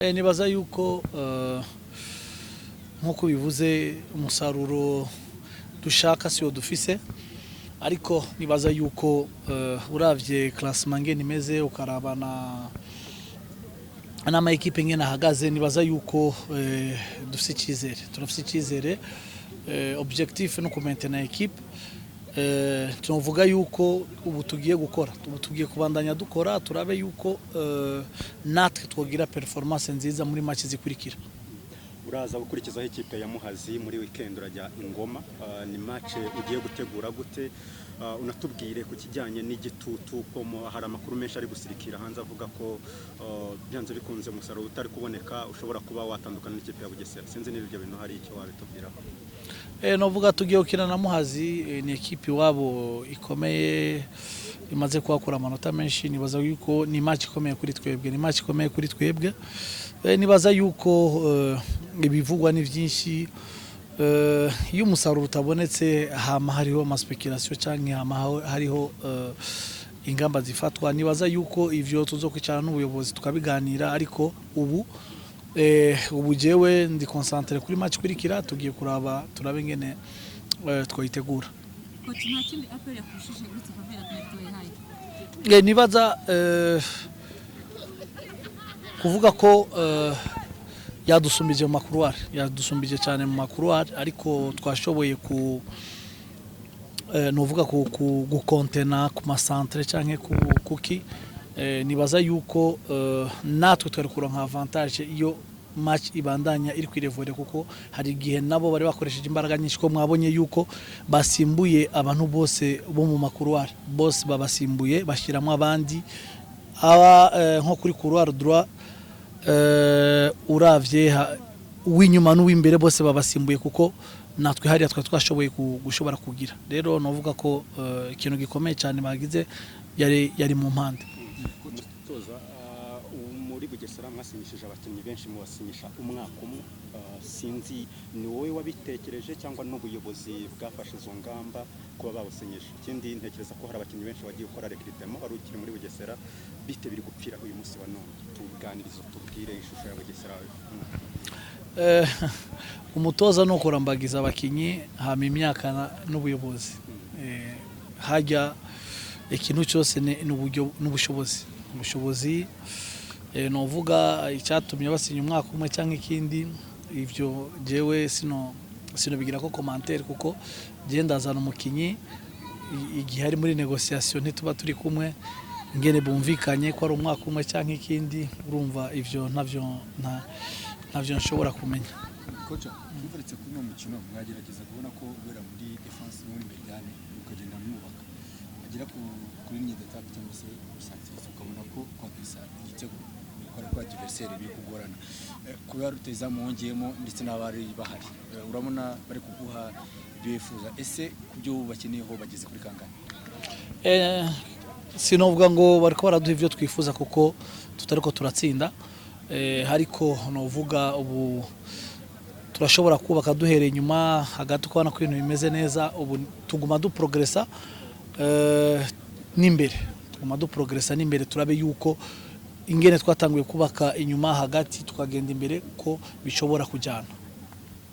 Nibaza yuko nkuko bivuze umusaruro dushaka siyo dufise, ariko nibaza yuko uravye classement ngene imeze ukarabana n'ama equipe ngene ahagaze, nibaza yuko dufise icyizere, turafise icyizere. Objectif no kumaintenir equipe, tuvuga yuko ubu tugiye gukora, ubu tugiye kubandanya dukora, turabe yuko natwe twogira performance nziza muri match zikurikira. Uraza gukurikizaho ikipe ya Muhazi muri weekend urajya Ingoma, ni match ugiye gutegura gute? Unatubwire ku kijyanye n'igitutu ko hari amakuru menshi ari gusirikira hanze avuga ko byanze bikunze umusaruro utari kuboneka ushobora kuba watandukana n'ikipe ya Bugesera. Sinzi niba ibyo bintu hari icyo wabitubwiraho. Novuga tugiye gukina na Muhazi, ni equipe wabo ikomeye imaze kuhakura amanota menshi. Nibaza yuko ni match ikomeye kuri twebwe, ni match ikomeye kuri twebwe. Nibaza yuko ibivugwa ni byinshi, iyo umusaruro utabonetse hama hariho ama speculation cyangwa hama hariho ingamba zifatwa. Nibaza yuko ivyo tuzokwicara n'ubuyobozi tukabiganira, ariko ubu jewe ndi concentré kuri match kurikira, tugiye kuraba turabe ngene twayitegura. Nibaza kuvuga ko yadusumbije mu makuruwari, yadusumbije cyane mu makuruwari, ariko twashoboye novuga gukontena ku masantre canke kuki. Nibaza yuko natwe twari kuronka avantage iyo match ibandanya iri kwirevore, kuko hari igihe nabo bari bakoresheje imbaraga nyinshi, ko mwabonye yuko basimbuye abantu bose bo mu makuruwari, bose babasimbuye bashiramo abandi nko kuri couloir droit, uravye uw'inyuma n'uw'imbere bose babasimbuye, kuko natwe hariya twashoboye gushobora kugira. Rero novuga ko ikintu gikomeye cyane bagize yari mu mpande. Muri Bugesera mwasinyishije abakinnyi benshi, mubasinyisha umwaka umwe. Sinzi ni wowe wabitekereje cyangwa n'ubuyobozi bwafashe izo ngamba kuba bawusinyisha? Ikindi ntekereza ko hari abakinnyi benshi bagiye gukora recrutement, wari ukiri muri Bugesera, bite biri gupfira uyu munsi wa none? Tuganirizo, tubwire ishusho ya Bugesera. Umutoza no kurambagiza abakinnyi hama imyaka n'ubuyobozi, hajya ikintu cyose n'ubushobozi. Novuga icyatumye basinya umwaka umwe cyangwa ikindi, ivyo jewe sino bigira ko commentaire, kuko genda azana umukinyi igihe ari muri negociation ntituba turi kumwe ngene bumvikanye ko ari umwaka umwe cyangwa ikindi, urumva ivyo ntavyo nshobora kumenya. Kocha, bivuritse kuri no mukino mwagerageza kubona ko ubera muri defense muri mediane ukagenda mwubaka agira kuri ligne d'attaque cyangwa se usanzwe ukabona ko kwakisa igitego bikora kwa adversaire biri kugorana, kuba ruteza mwongeyemo ndetse n'abari bahari, urabona bari kuguha bifuza. Ese kubyo bakeneyeho bageze kuri kangana? Sinovuga ngo bariko baraduha ivyo twifuza kuko tutariko turatsinda, ariko novuga ubu turashobora kubaka duhereye inyuma hagati, ukabona ko ibintu bimeze neza. Ubu tuguma duprogressa n'imbere, n'imbere, turabe yuko ingene twatanguye kubaka inyuma hagati tukagenda imbere ko bishobora kujyana.